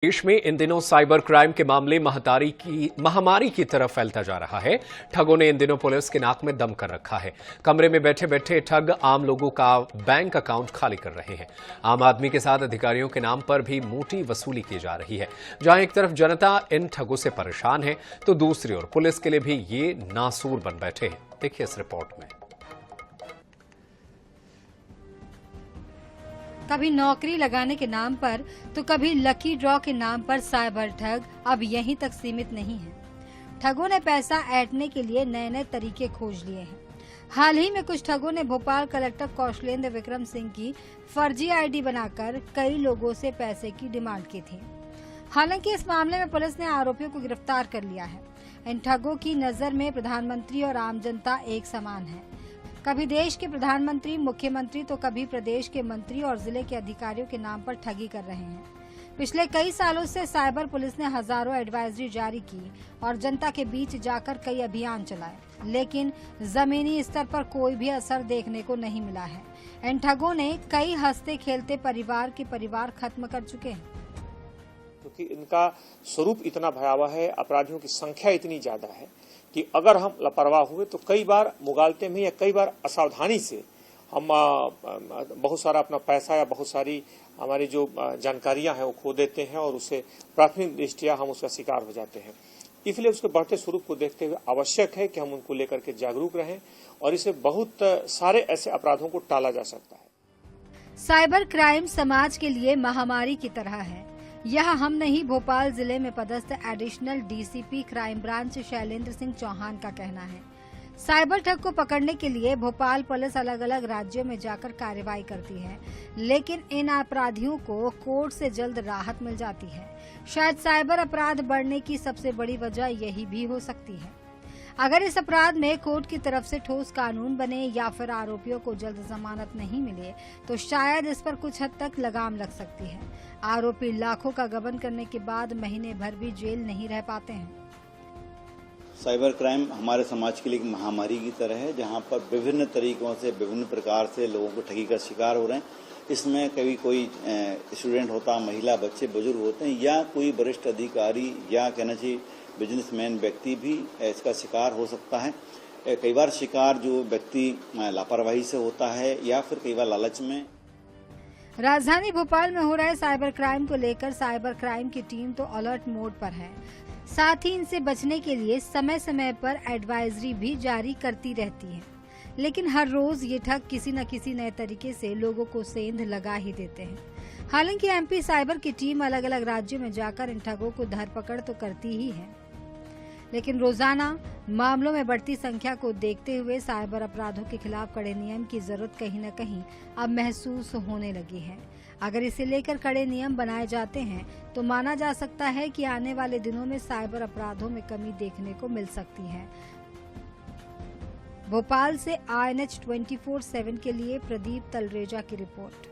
देश में इन दिनों साइबर क्राइम के मामले महामारी की तरफ फैलता जा रहा है। ठगों ने इन दिनों पुलिस के नाक में दम कर रखा है। कमरे में बैठे बैठे ठग आम लोगों का बैंक अकाउंट खाली कर रहे हैं। आम आदमी के साथ अधिकारियों के नाम पर भी मोटी वसूली की जा रही है। जहां एक तरफ जनता इन ठगों से परेशान है, तो दूसरी ओर पुलिस के लिए भी ये नासूर बन बैठे हैं। देखिए इस रिपोर्ट में। कभी नौकरी लगाने के नाम पर तो कभी लकी ड्रॉ के नाम पर साइबर ठग अब यहीं तक सीमित नहीं है। ठगों ने पैसा ऐंठने के लिए नए नए तरीके खोज लिए हैं। हाल ही में कुछ ठगों ने भोपाल कलेक्टर कौशलेंद्र विक्रम सिंह की फर्जी आईडी बनाकर कई लोगों से पैसे की डिमांड की थी। हालांकि इस मामले में पुलिस ने आरोपियों को गिरफ्तार कर लिया है। इन ठगों की नजर में प्रधानमंत्री और आम जनता एक समान है। कभी देश के प्रधानमंत्री, मुख्यमंत्री तो कभी प्रदेश के मंत्री और जिले के अधिकारियों के नाम पर ठगी कर रहे हैं। पिछले कई सालों से साइबर पुलिस ने हजारों एडवाइजरी जारी की और जनता के बीच जाकर कई अभियान चलाए, लेकिन जमीनी स्तर पर कोई भी असर देखने को नहीं मिला है। इन ठगों ने कई हंसते खेलते परिवार के परिवार खत्म कर चुके हैं। क्योंकि इनका स्वरूप इतना भयावह है, अपराधियों की संख्या इतनी ज्यादा है कि अगर हम लापरवाह हुए तो कई बार मुगालते में या कई बार असावधानी से हम बहुत सारा अपना पैसा या बहुत सारी हमारी जो जानकारियां हैं वो खो देते हैं और उसे प्राथमिक दृष्टिया हम उसका शिकार हो जाते हैं। इसलिए उसके बढ़ते स्वरूप को देखते हुए आवश्यक है कि हम उनको लेकर के जागरूक रहें और इसे बहुत सारे ऐसे अपराधों को टाला जा सकता है। साइबर क्राइम समाज के लिए महामारी की तरह है। यह हम नहीं, भोपाल जिले में पदस्थ additional DCP crime branch Shailendra Singh Chauhan का कहना है। साइबर ठग को पकड़ने के लिए भोपाल पुलिस अलग अलग राज्यों में जाकर कार्रवाई करती है, लेकिन इन अपराधियों को कोर्ट से जल्द राहत मिल जाती है। शायद साइबर अपराध बढ़ने की सबसे बड़ी वजह यही भी हो सकती है। अगर इस अपराध में कोर्ट की तरफ से ठोस कानून बने या फिर आरोपियों को जल्द जमानत नहीं मिले तो शायद इस पर कुछ हद तक लगाम लग सकती है। आरोपी लाखों का गबन करने के बाद महीने भर भी जेल नहीं रह पाते हैं। साइबर क्राइम हमारे समाज के लिए एक महामारी की तरह है, जहां पर विभिन्न तरीकों से विभिन्न प्रकार से लोगों को ठगी का शिकार हो रहे हैं। इसमें कभी कोई स्टूडेंट होता, महिला, बच्चे, बुजुर्ग होते हैं या कोई वरिष्ठ अधिकारी या कहना चाहिए बिजनेसमैन व्यक्ति भी इसका शिकार हो सकता है। कई बार शिकार जो व्यक्ति लापरवाही से होता है या फिर कई बार लालच में। राजधानी भोपाल में हो रहे साइबर क्राइम को लेकर साइबर क्राइम की टीम तो अलर्ट मोड पर है। साथ ही इनसे बचने के लिए समय समय पर एडवाइजरी भी जारी करती रहती है, लेकिन हर रोज ये ठग किसी न किसी नए तरीके से लोगों को सेंध लगा ही देते हैं। हालांकि एमपी साइबर की टीम अलग अलग राज्यों में जाकर इन ठगों को धरपकड़ तो करती ही है, लेकिन रोजाना मामलों में बढ़ती संख्या को देखते हुए साइबर अपराधों के खिलाफ कड़े नियम की जरूरत कहीं न कहीं अब महसूस होने लगी है। अगर इसे लेकर कड़े नियम बनाए जाते हैं तो माना जा सकता है कि आने वाले दिनों में साइबर अपराधों में कमी देखने को मिल सकती है। भोपाल से INH 24/7 के लिए प्रदीप तलरेजा की रिपोर्ट।